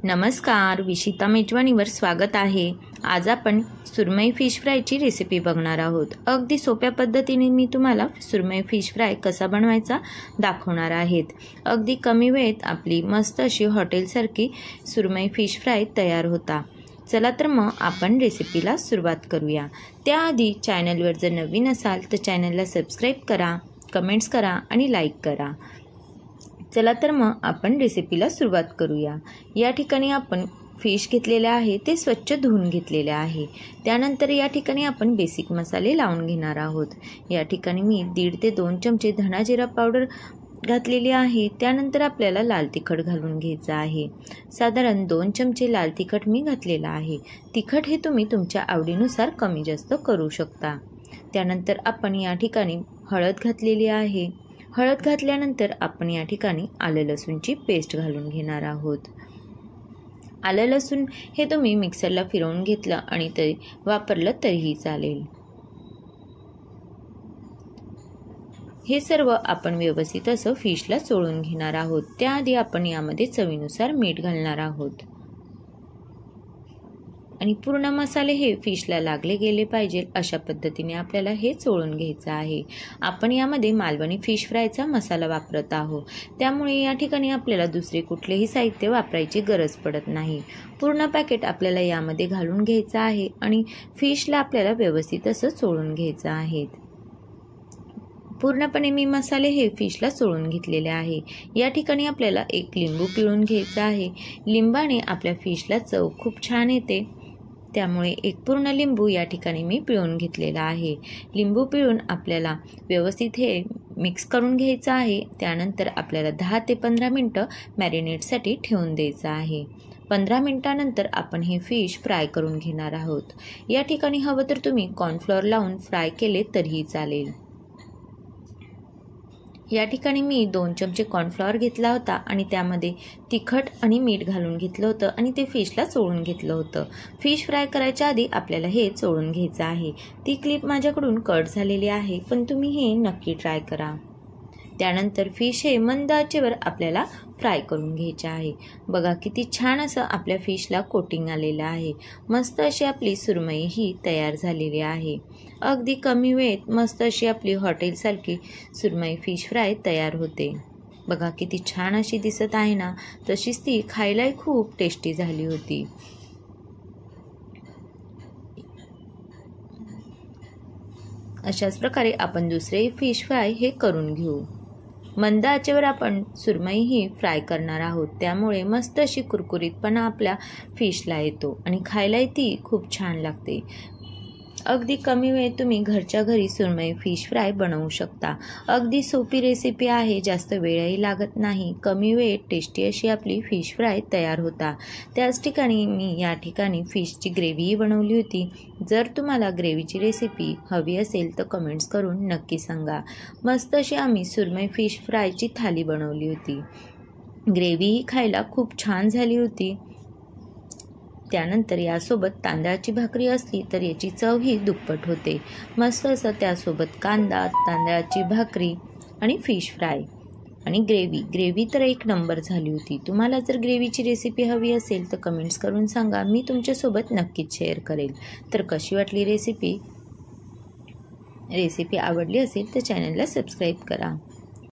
नमस्कार, विशिता मेजवानीवर स्वागत आहे। आज आपण सुरमई फिश फ्रायची रेसिपी बघणार आहोत। अगदी सोप्या पद्धतीने मी तुम्हाला सुरमई फिश फ्राय कसा बनवायचा दाखवणार आहेत। अगदी कमी वेळेत आपली मस्त अशी हॉटेलसारखी सुरमई फिश फ्राय तयार होता। चला तर मग आपण रेसिपीला सुरुवात करूया। त्याआधी चॅनलवर जर नवीन असाल तर चॅनलला सबस्क्राइब करा, कमेंट्स करा आणि लाईक करा। चला तर मग आपण रेसिपीला सुरुवात करूया। या ठिकाणी आपण फिश घेतलेले आहे, ते स्वच्छ धुवून घेतलेले आहे। त्यानंतर या ठिकाणी आपण बेसिक मसाले लावून घेणार आहोत। या ठिकाणी मी 1.5 ते 2 चमचे धना जिरा पावडर घातलेली आहे। त्यानंतर आपल्याला लाल तिखट घालून घ्यायचं आहे। साधारण 2 चमचे लाल तिखट मी घातलेला आहे। तिखट हे तुम्ही तुमच्या आवडीनुसार कमी जास्त करू शकता। त्यानंतर आपण या ठिकाणी हळद घातलेली आहे। हळद घातल्यानंतर आपण या ठिकाणी आलं लसूणची पेस्ट घालून घेणार आहोत। आलं लसूण हे तुम्ही मिक्सरला फिरवून घेतलं आणि ते वापरलं तरीही चालेल। हे सर्व आपण व्यवस्थित असं फिशला चोळून घेणार आहोत। त्याआधी आपण यामध्ये चवीनुसार मीठ घालणार आहोत आणि पूर्ण मसाले हे फिशला लागले गेले पाहिजे अशा पद्धतीने आपल्याला हे चोळून घ्यायचं आहे। आपण यामध्ये मालवणी फिश फ्रायचा मसाला वापरत आहोत, त्यामुळे या ठिकाणी आपल्याला दुसरे कुठलेही साहित्य वापरायची गरज पडत नाही। पूर्ण पॅकेट आपल्याला यामध्ये घालून घ्यायचं आहे आणि फिशला आपल्याला व्यवस्थित असं चोळून घ्यायचं आहे। पूर्णपणे मी मसाले हे फिशला चोळून घेतलेले आहे। या ठिकाणी आपल्याला 1 लिंबू पिळून घ्यायचा आहे। लिंबाने आपल्या फिशला चव खूप छान येते, त्यामुळे 1 पूर्ण लिंबू या ठिकाणी मी पिळून घेतलेला आहे। लिंबू पिळून आपल्याला व्यवस्थित हे मिक्स करून घ्यायचं आहे। त्यानंतर आपल्याला 10 ते 15 मिनिटं मॅरिनेटसाठी ठेवून द्यायचं आहे। 15 मिनिटानंतर आपण हे फिश फ्राय करून घेणार आहोत। या ठिकाणी हवं तर तुम्ही कॉर्नफ्लॉवर लावून फ्राय केले तरीही चालेल। या ठिकाणी मी 2 चमचे कॉर्नफ्लॉवर घेतला होता आणि त्यामध्ये तिखट आणि मीठ घालून घेतलं होतं आणि ते फिशला चोळून घेतलं होतं। फिश फ्राय करायच्या आधी आपल्याला हे चोळून घ्यायचं आहे। ती क्लिप माझ्याकडून कट झालेली आहे, पण तुम्ही हे नक्की ट्राय करा। त्यानंतर फिश हे मंद आचेवर आपल्याला फ्राय करून घ्यायचे आहे। बघा किती छान असं आपल्या फिशला कोटिंग आलेलं आहे। मस्त अशी आपली सुरमई ही तयार झालेली आहे। अगदी कमी वेळेत मस्त अशी आपली हॉटेलसारखी सुरमई फिश फ्राय तयार होते। बघा किती छान अशी दिसत आहे ना, तशीच ती खायलाही खूप टेस्टी झाली होती। अशाच प्रकारे आपण दुसरे फिश फ्राय हे करून घेऊ। मंद आचेवर आपण सुरमई ही फ्राय करणार आहोत, त्यामुळे मस्त अशी कुरकुरीतपणा आपल्या फिशला येतो आणि खायलाही ती खूप छान लागते। अगदी कमी वेळेत तुम्ही घरच्या घरी सुरमई फिश फ्राय बनवू शकता। अगदी सोपी रेसिपी आहे, जास्त वेळही लागत नाही। कमी वेळेत टेस्टी अशी आपली फिश फ्राय तयार होता। त्याच ठिकाणी मी या ठिकाणी फिशची ग्रेव्हीही बनवली होती। जर तुम्हाला ग्रेव्हीची रेसिपी हवी असेल तर कमेंट्स करून नक्की सांगा। मस्त अशी आम्ही सुरमई फिश फ्रायची थाली बनवली होती। ग्रेव्हीही खायला खूप छान झाली होती। त्यानंतर यासोबत तांदळाची भाकरी असली तर याची चव ही दुप्पट होते। मस्त असं त्यासोबत कांदा, तांदळाची भाकरी आणि फिश फ्राय आणि ग्रेव्ही तर 1 नंबर झाली होती। तुम्हाला जर ग्रेव्हीची रेसिपी हवी असेल तर कमेंट्स करून सांगा, मी तुमच्यासोबत नक्कीच शेअर करेल। तर कशी वाटली रेसिपी आवडली असेल तर चॅनलला सबस्क्राईब करा।